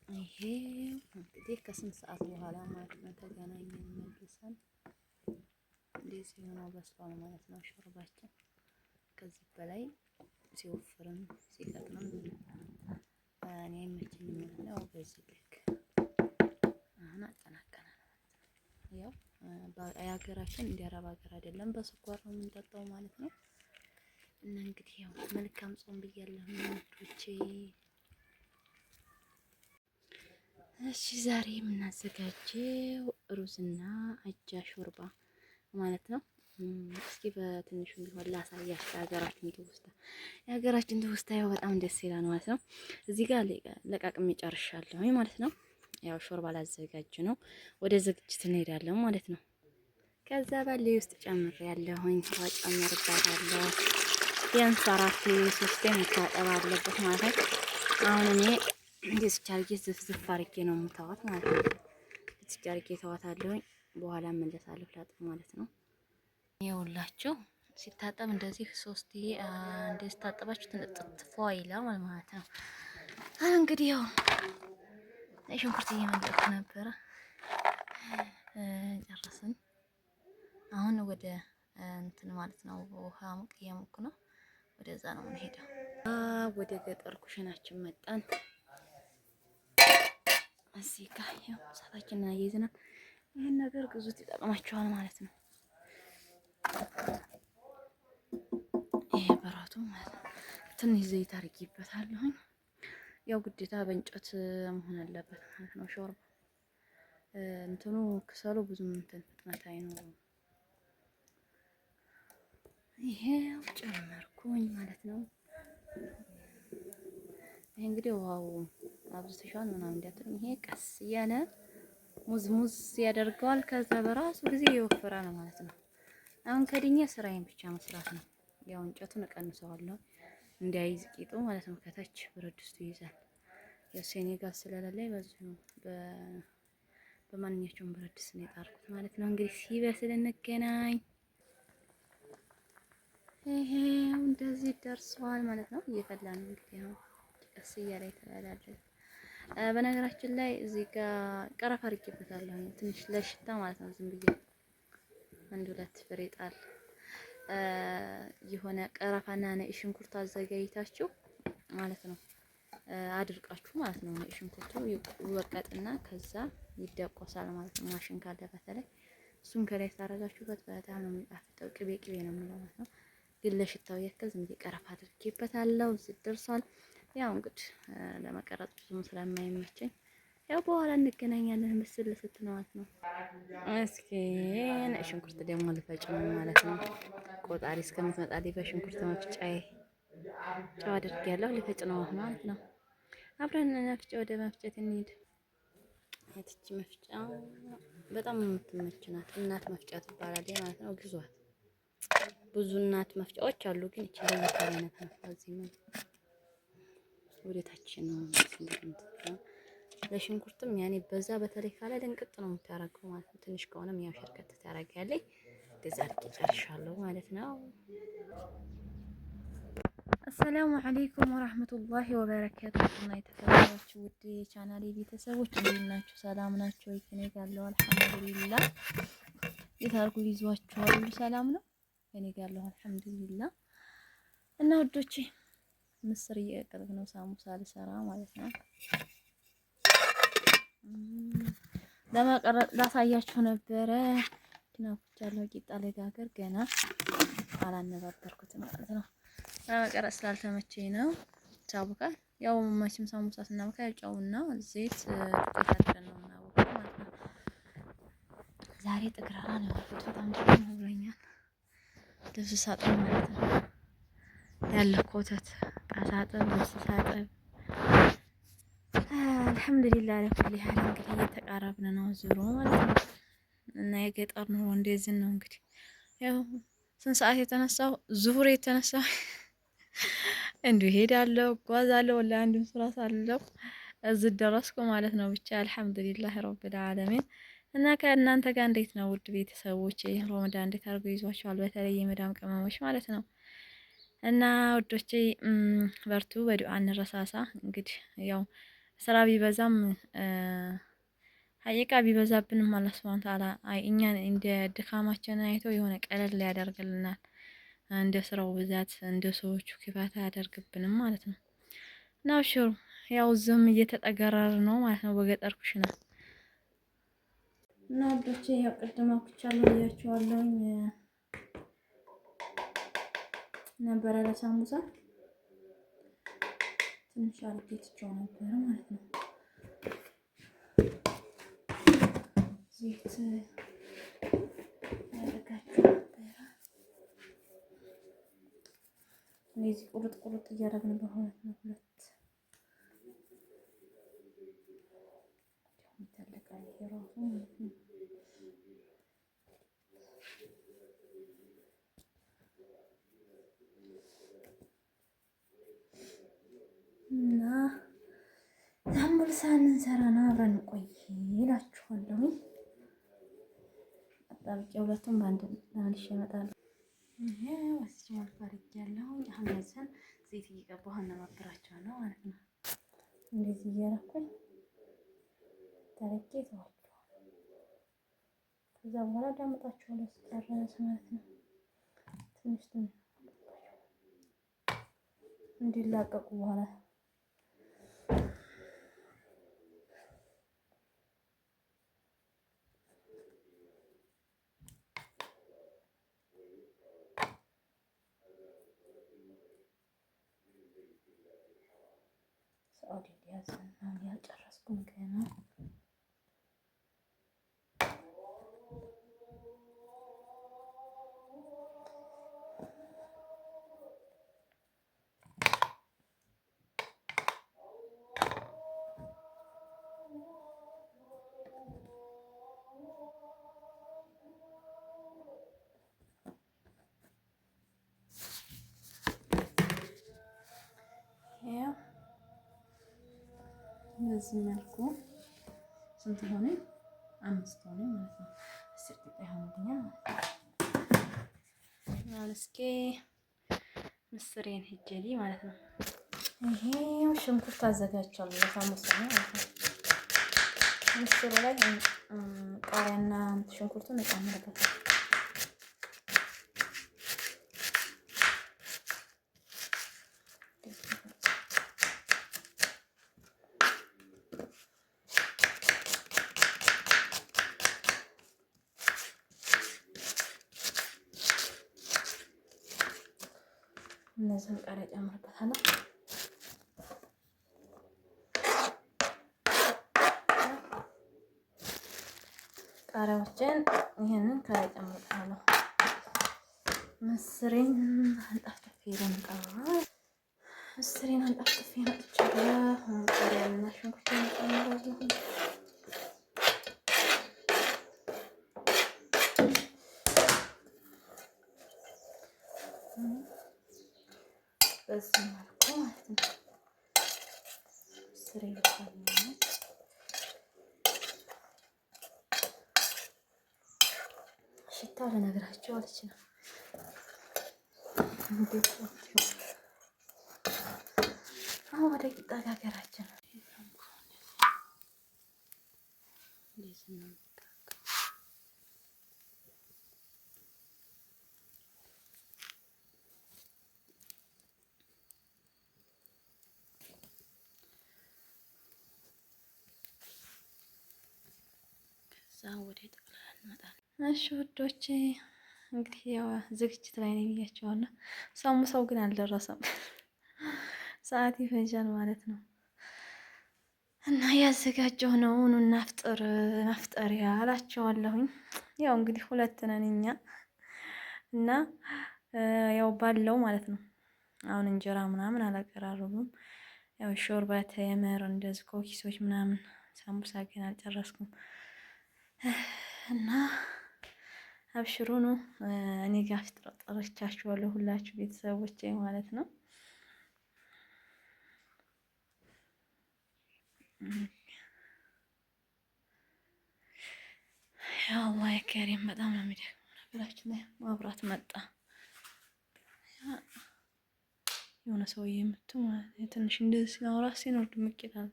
ይሄ እንግዲህ ከስንት ሰዓት በኋላ ማለት ነው ተገናኘን መልሰን እንደዚህ ሆኖ በስሏል ማለት ነው ሾርባችን። ከዚህ በላይ ሲወፍርም ሲቀጥንም እኔ አይመቸኝም ማለት ነው። በዚህ ልክ አሁን አጠናቀናል ማለት ነው። ያው የሀገራችን እንደ አረብ ሀገር አይደለም፣ በስኳር ነው የምንጠጣው ማለት ነው። እና እንግዲህ ያው መልካም ጾም ብያለሁ ውዶቼ። እሺ ዛሬ የምናዘጋጀው ሩዝና አጃ ሾርባ ማለት ነው። እስኪ በትንሹ ቢሆን ላሳያችሁ የሀገራችን ትውስታ ያው በጣም ደስ ይላል ማለት ነው። እዚህ ጋር ለቃቅሜ ጨርሻለሁ ማለት ነው። ያው ሾርባ ላዘጋጅ ነው። ወደ ዝግጅት እንሄዳለን ማለት ነው። ከዛ ባሌ ውስጥ ጨምሬያለሁኝ፣ ውሃ ጨምርባታለሁ። ቢያንስ 4-3 መታጠብ አለበት ማለት ነው። አሁን እኔ እንደዚህ አድርጌ ዝፍዝፍ አድርጌ ነው የምተዋት ማለት ነው። እዚህ አድርጌ ተዋታለሁኝ። በኋላ እመለሳለሁ ላጥብ ማለት ነው። ይኸውላችሁ ሲታጠብ እንደዚህ 3 እንደዚህ ታጠባችሁ ትንጥጥፎ ይላል ማለት ነው። እንግዲህ ያው ሽንኩርት እየመለጥኩ ነበረ። ጨረስን። አሁን ወደ እንትን ማለት ነው ውሃ ሙቅ እያሞኩ ነው። ወደዛ ነው የምንሄደው። ወደ ገጠር ኩሽናችን መጣን። እዚህ ጋር ያው እሳታችንን አያይዘናል። ይሄን ነገር ግዙት ይጠቅማችኋል ማለት ነው። ይሄ በራቱ ማለት ነው። ትንሽ ዘይት አድርጌበታለሁኝ። ያው ግዴታ በእንጨት መሆን አለበት ማለት ነው። ሾርባ እንትኑ ክሰሉ ብዙም እንትን ፍጥነት አይኖርም። ይሄው ጨመርኩኝ ማለት ነው። ይሄ እንግዲህ ዋው አብዝተሻል ምናምን እንዳትሉኝ፣ ይሄ ቀስ እያለ ሙዝ ያደርገዋል። ከዛ በራሱ ጊዜ ይወፍራል ማለት ነው። አሁን ከድኛ ስራዬን ብቻ መስራት ነው። ያው እንጨቱን እቀንሰዋለሁ እንዳይዝ ቂጡ ማለት ነው። ከታች ብረት ድስቱ ይይዛል። የሴኔ ጋዝ ስለሌለኝ በዚሁ በማንኛቸውም ብረት ድስት ነው የጣርኩት ማለት ነው። እንግዲህ ሲበስል እንገናኝ። ይሄው እንደዚህ ደርሷል ማለት ነው። እየፈላ ነው እንግዲህ አሁን ቀስ እያለ የተበላለ። በነገራችን ላይ እዚህ ጋር ቀረፋ አድርጌበታለሁ ትንሽ ለሽታ ማለት ነው። ዝም ብዬ 1-2 ፍሬ ጣል የሆነ ቀረፋና ነጭ ሽንኩርት አዘጋጅታችሁ ማለት ነው አድርቃችሁ ማለት ነው። ነጭ ሽንኩርቱ ይወቀጥና ከዛ ይደቆሳል ማለት ነው። ማሽን ካለ በተለይ እሱን ከላይ ታረጋችሁበት በጣም ነው የሚጣፍጠው። ቅቤ ነው የሚለው ማለት ነው። ግን ለሽታው ያክል ዝም ብዬ ቀረፋ አድርጌበታለሁ። እዚህ ደርሷል። ያው እንግዲህ ለመቀረጽ ብዙም ስለማይመቸኝ ያው በኋላ እንገናኛለን። ምስል ስትነዋት ነው። እስኪ ነጭ ሽንኩርት ደግሞ ልፈጭ ነው ማለት ነው። ቆጣሪ እስከምትመጣልኝ በሽንኩርት መፍጫዬ ጨው አድርጌያለሁ። ልፈጭ ነው ማለት ነው። አብረን መፍጫ ወደ መፍጨት እንሂድ። የትች መፍጫ በጣም የምትመች ናት። እናት መፍጫ ትባላለች ማለት ነው። ግዟት። ብዙ እናት መፍጫዎች አሉ፣ ግን እቺ ለየት ያለ አይነት ነው። እዚህ ነው ወደታች ነው ለሽንኩርትም ያኔ በዛ በተለይ ካለ ድንቅጥ ነው የምታረገው ማለት ነው። ትንሽ ከሆነም ያው ሸርከት ታረጋለች። እንደዛ አድርጌ ጨርሻለሁ ማለት ነው። አሰላሙ አለይኩም ወራህመቱላሂ ወበረካቱሁ። እና የተከበራችሁ ውድ የቻናሌ ቤተሰቦች እንዴት ናችሁ? ሰላም ናችሁ ወይ? ከኔ ጋር ያለው አልሐምዱሊላህ። የታርጉ ይዟችኋል? ሁሉ ሰላም ነው? ከኔ ጋር ያለው አልሐምዱሊላህ። እና ውዶቼ ምስር እየቀቀልኩ ነው፣ ሳሙሳ ልሰራ ማለት ነው። ለመቀረጥ ላሳያችሁ ነበረ ናፍቻለሁ። ቂጣ ለጋገር ገና አላነባበርኩትም ማለት ነው። ለመቀረጥ ስላልተመቸኝ ነው። ሳቡካ ያው መቼም ሳሙሳ ስናቦካ ጨውና ዘይት አድርገን ነው የምናቦካው ማለት ነው። ዛሬ ጥግራራ ነው ያልኩት። በጣም ደስ ብሎኛል። ልብስ ሳጥን ማለት ነው ያለው ኮተት ቃሳጥን ልብስ ሳጥን አልሐምዱሊላህ ለኩል ያህል እንግዲህ እየተቃረብን ነው ዙሮ ማለት ነው። እና የገጠር ኑሮ እንደዚህ ነው እንግዲህ። ያው ስንት ሰዓት የተነሳው ዙሁር የተነሳው እንዲሁ ሄዳለሁ ጓዛለሁ ለአንድም ስራ ሳልለው እዚህ ደረስኩ ማለት ነው። ብቻ አልሐምዱሊላህ ረብል ዓለሚን። እና ከእናንተ ጋር እንዴት ነው ውድ ቤተሰቦች? ረመዳን እንዴት አድርጎ ይዟቸዋል? በተለይ የመዳም ቅመሞች ማለት ነው። እና ውዶቼ በርቱ፣ በዱዓ እንረሳሳ። እንግዲህ ያው ስራ ቢበዛም ሀቂቃ ቢበዛብንም አላህ ሱብሃነሁ ወተዓላ እኛን እንደ ድካማችንን አይቶ የሆነ ቀለል ያደርግልናል። እንደ ስራው ብዛት እንደ ሰዎቹ ክፋት አያደርግብንም ማለት ነው። እና አብሽሩ ያው ዝም እየተጠገረር ነው ማለት ነው በገጠር ኩሽና እና ወዶቼ ያው ቅድም አውጥቻለሁ ብያቸዋለሁኝ ነበረ ለሳምቡሳ ትንሽ አድርጌ ትቼው ነበረ ማለት ነው። ዘይት ያደርጋችሁ ነበረ እንደዚህ ቁርጥ ቁርጥ እያደረግን በሁለት ነው ሁለት ይታለቃል የራሱ ማለት ነው። እና ሳምቡሳ እንሰራ ነው አብረን ቆይ እላችኋለሁ። አጣብቄ ሁለቱም በአንድ መልሼ እመጣለሁ። ይሄ ወስጄ አድርጌያለሁ። አሁን እነዚህን ዘይት እየቀባሁ አነባብራቸዋለሁ ማለት ነው። እንደዚህ እያደረኩኝ ታረቄ ተዋቸዋለሁ። ከዛ በኋላ ዳምጣቸዋለሁ ስጨርስ ማለት ነው። ትንሽ ትንሽ እንዲላቀቁ በኋላ ሳውዲ ያዘና ያልጨረስኩም ገና በዚህ መልኩ ስንት ሆነ? 5 ሆነ ማለት ነው። 10 ቂጣ ይሆንልኛል ማለት ነው። እስኪ ምስሬን ሂጀሊ ማለት ነው። ይሄ ሽንኩርት አዘጋጅቻለሁ ለሳሙሳ ነው ማለት ነው። ምስሩ ላይ ቃሪያና ሽንኩርቱን እጨምርበታለሁ። እነዚህን ቃሪያ ጨምርበታለሁ። ቃሪያዎችን ይሄንን ከላይ ጨምርበታለሁ። ምስሬን አንጠፍጥፌ ልምጣ። ምስሬን አንጠፍጥፌ መጥቻለሁ። ቃሪያና ሽንኩርት ጨምራለሁ። በዚህ መልኩ ማለት ነው። ስሬ ይባላል። ሽታው ለነገራቸው አልችልም። እንዴት ነው? አሁን ወደ ቂጣ ጋገራችን ወደ ጠቅላላ እንመጣለን። እሺ ውዶቼ እንግዲህ ያው ዝግጅት ላይ ነው ብያቸዋለሁ። ሳሙሳው ግን አልደረሰም፣ ሰዓት ይፈጃል ማለት ነው። እና ያዘጋጀው ነው ናፍጥር ናፍጠሪያ አላቸዋለሁኝ። ያው እንግዲህ ሁለት ነን እኛ እና ያው ባለው ማለት ነው። አሁን እንጀራ ምናምን አላቀራረቡም። ያው ሾርባ ተምር እንደዚህ ኮኪሶች ምናምን፣ ሳምቡሳ ግን አልጨረስኩም። እና አብሽሩ ነው እኔ ጋር ጠርቻችኋለሁ ሁላችሁ ቤተሰቦቼ ማለት ነው። ያው አላህ ከሪም በጣም ነው የሚደክመው ነገራችን ላይ ማብራት መጣ። የሆነ ሰውዬ የምትው ማለት ትንሽ እንደዚህ ሲኖር ድምቅ ይላል።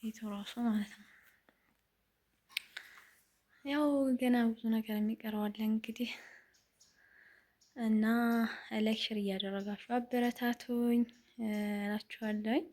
ይቱ ራሱ ማለት ነው። ያው ገና ብዙ ነገር የሚቀረው አለ እንግዲህ እና ላይክ ሼር እያደረጋችሁ አበረታቱኝ እላችኋለሁኝ።